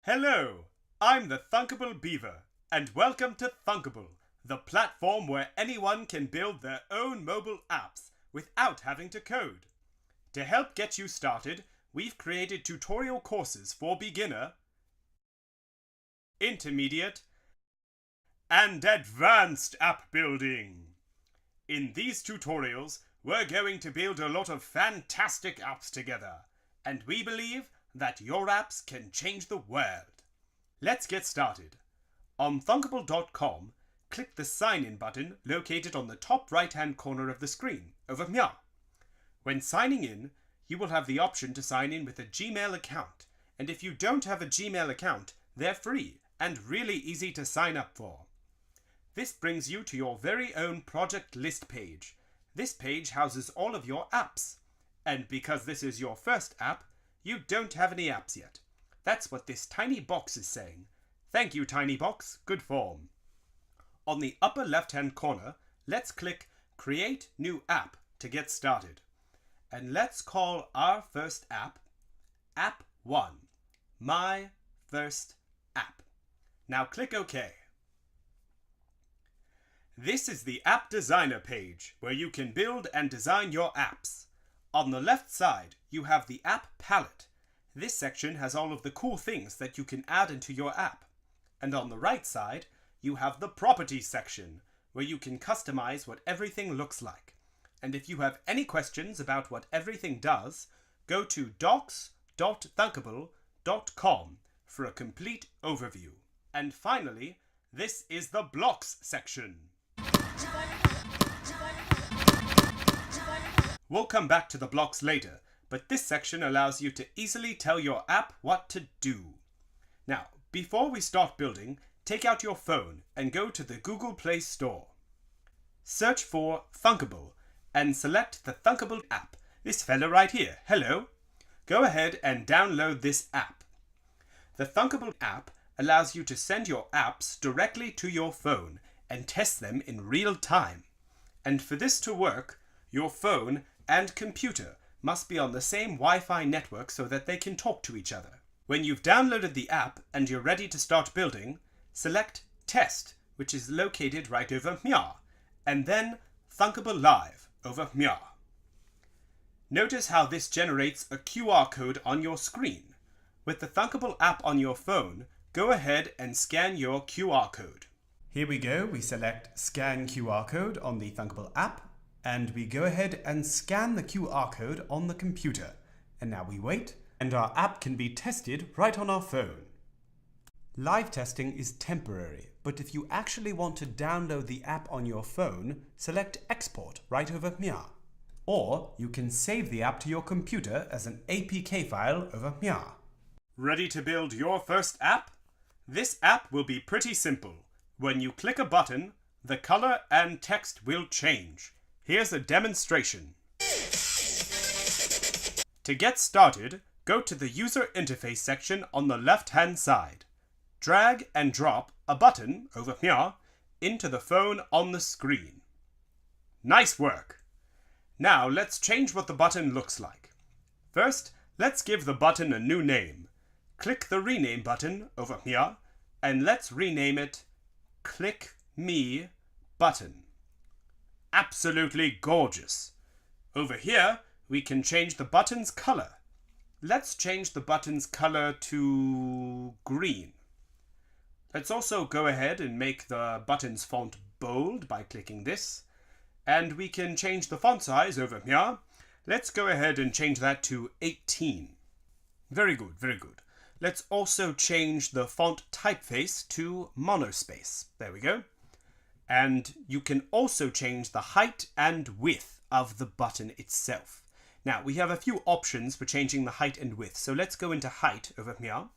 Hello, I'm the Thunkable Beaver, and welcome to Thunkable, the platform where anyone can build their own mobile apps without having to code. To help get you started, we've created tutorial courses for beginner, intermediate, and advanced app building. In these tutorials, we're going to build a lot of fantastic apps together, and we believe that your apps can change the world. Let's get started. On Thunkable.com, click the Sign In button located on the top right-hand corner of the screen, over here. When signing in, you will have the option to sign in with a Gmail account, and if you don't have a Gmail account, they're free and really easy to sign up for. This brings you to your very own project list page. This page houses all of your apps, and because this is your first app, you don't have any apps yet. That's what this tiny box is saying. Thank you, tiny box. Good form. On the upper left-hand corner, let's click Create New App to get started. And let's call our first app, App 1, My First App. Now click OK. This is the App Designer page, where you can build and design your apps. On the left side, you have the App Palette. This section has all of the cool things that you can add into your app. And on the right side, you have the Properties section, where you can customize what everything looks like. And if you have any questions about what everything does, go to docs.thunkable.com for a complete overview. And finally, this is the Blocks section. We'll come back to the blocks later, but this section allows you to easily tell your app what to do. Now, before we start building, take out your phone and go to the Google Play Store. Search for Thunkable and select the Thunkable app, this fella right here. Hello. Go ahead and download this app. The Thunkable app allows you to send your apps directly to your phone and test them in real time. And for this to work, your phone and computer must be on the same Wi-Fi network so that they can talk to each other. When you've downloaded the app and you're ready to start building, select Test, which is located right over here, and then Thunkable Live over here. Notice how this generates a QR code on your screen. With the Thunkable app on your phone, go ahead and scan your QR code. Here we go. We select Scan QR Code on the Thunkable app, and we go ahead and scan the QR code on the computer. And now we wait, and our app can be tested right on our phone. Live testing is temporary, but if you actually want to download the app on your phone, select Export right over here. Or you can save the app to your computer as an APK file over here. Ready to build your first app? This app will be pretty simple. When you click a button, the color and text will change. Here's a demonstration. To get started, go to the User Interface section on the left-hand side. Drag and drop a button over here into the phone on the screen. Nice work! Now let's change what the button looks like. First, let's give the button a new name. Click the Rename button over here, and let's rename it Click Me Button. Absolutely gorgeous. Over here, we can change the button's color. Let's change the button's color to green. Let's also go ahead and make the button's font bold by clicking this. And we can change the font size over here. Let's go ahead and change that to 18. Very good, very good. Let's also change the font typeface to monospace. There we go. And you can also change the height and width of the button itself. Now, we have a few options for changing the height and width. So let's go into height over here.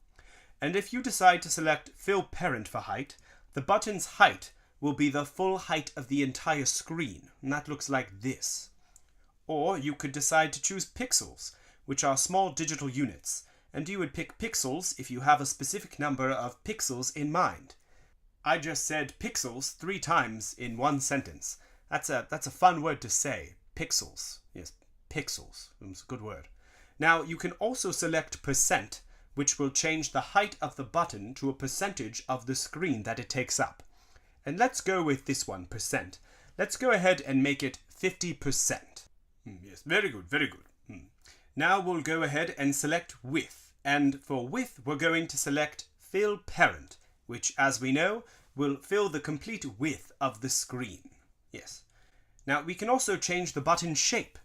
And if you decide to select Fill Parent for height, the button's height will be the full height of the entire screen. And that looks like this. Or you could decide to choose pixels, which are small digital units. And you would pick pixels if you have a specific number of pixels in mind. I just said pixels 3 times in one sentence. That's a fun word to say. Pixels. Yes, pixels. It's a good word. Now, you can also select %, which will change the height of the button to a percentage of the screen that it takes up. And let's go with this one, percent. Let's go ahead and make it 50%. Yes, very good, very good. Now we'll go ahead and select width. And for width, we're going to select fill parent, which, as we know, will fill the complete width of the screen. Yes. Now we can also change the button shape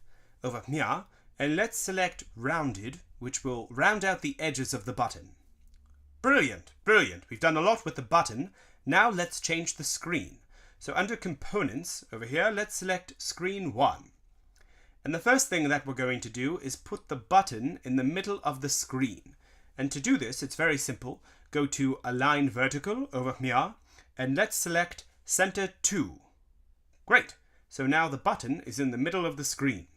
over here, and let's select rounded, which will round out the edges of the button. Brilliant, brilliant. We've done a lot with the button. Now let's change the screen. So under components over here, let's select screen 1. And the first thing that we're going to do is put the button in the middle of the screen. And to do this, it's very simple. Go to align vertical over here, and let's select center 2. Great. So now the button is in the middle of the screen.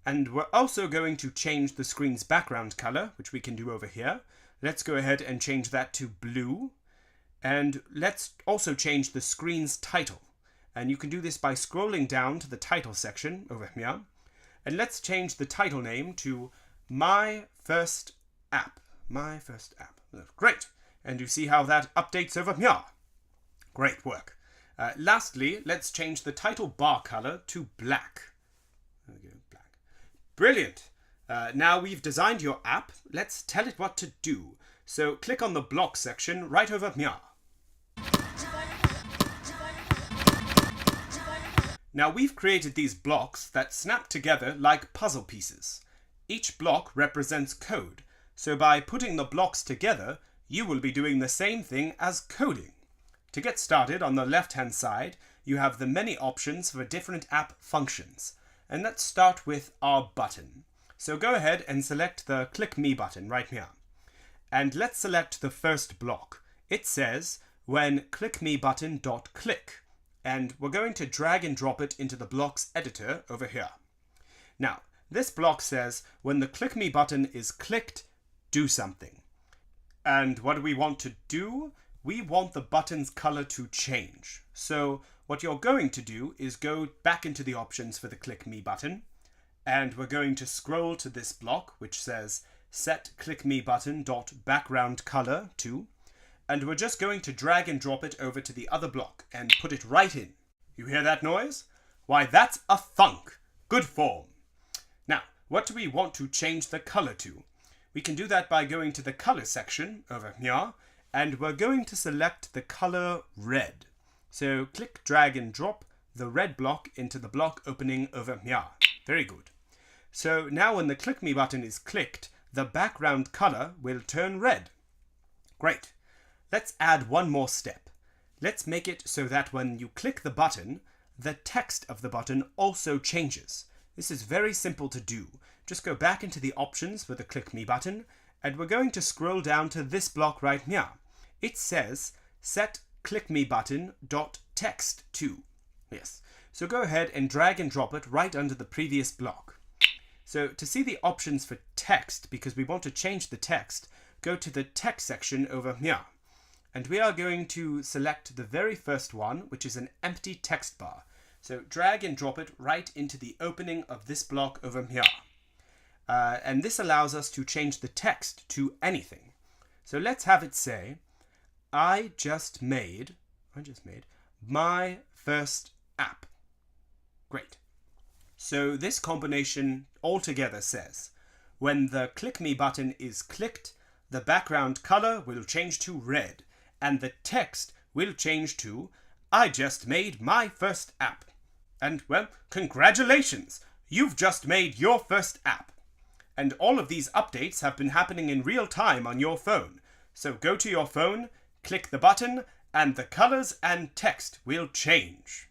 And we're also going to change the screen's background color, which we can do over here. Let's go ahead and change that to blue. And let's also change the screen's title. And you can do this by scrolling down to the title section over here. And let's change the title name to My First App. My First App. Great. And you see how that updates over here. Great work. Lastly, let's change the title bar color to black. There we go, black. Brilliant. Now we've designed your app. Let's tell it what to do. So click on the block section right over here. Now we've created these blocks that snap together like puzzle pieces. Each block represents code, so by putting the blocks together, you will be doing the same thing as coding. To get started, on the left-hand side, you have the many options for different app functions. And let's start with our button. So go ahead and select the Click Me button right here. And let's select the first block. It says, when click me button.click. And we're going to drag and drop it into the blocks editor over here. Now, this block says, when the click me button is clicked, do something. And what do we want to do? We want the button's color to change. So what you're going to do is go back into the options for the click me button. And we're going to scroll to this block, which says, set click me button.background color to. And we're just going to drag and drop it over to the other block and put it right in. You hear that noise? Why, that's a thunk. Good form. Now, what do we want to change the color to? We can do that by going to the color section over here, and we're going to select the color red. So click, drag and drop the red block into the block opening over here. Very good. So now when the click me button is clicked, the background color will turn red. Great. Let's add one more step. Let's make it so that when you click the button, the text of the button also changes. This is very simple to do. Just go back into the options for the click me button, and we're going to scroll down to this block right here. It says set click me button.text to. Yes. So go ahead and drag and drop it right under the previous block. So to see the options for text, because we want to change the text, go to the text section over here. And we are going to select the very first one, which is an empty text bar. So drag and drop it right into the opening of this block over here. And this allows us to change the text to anything. So let's have it say, I just made my first app. Great. So this combination altogether says, when the click me button is clicked, the background color will change to red. And the text will change to, I just made my first app. And, well, congratulations! You've just made your first app. And all of these updates have been happening in real time on your phone. So go to your phone, click the button, and the colors and text will change.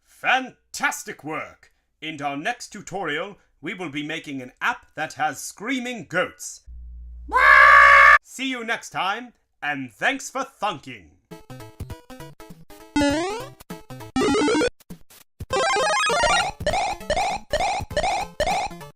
Fantastic work! In our next tutorial, we will be making an app that has screaming goats. See you next time, and thanks for thunking!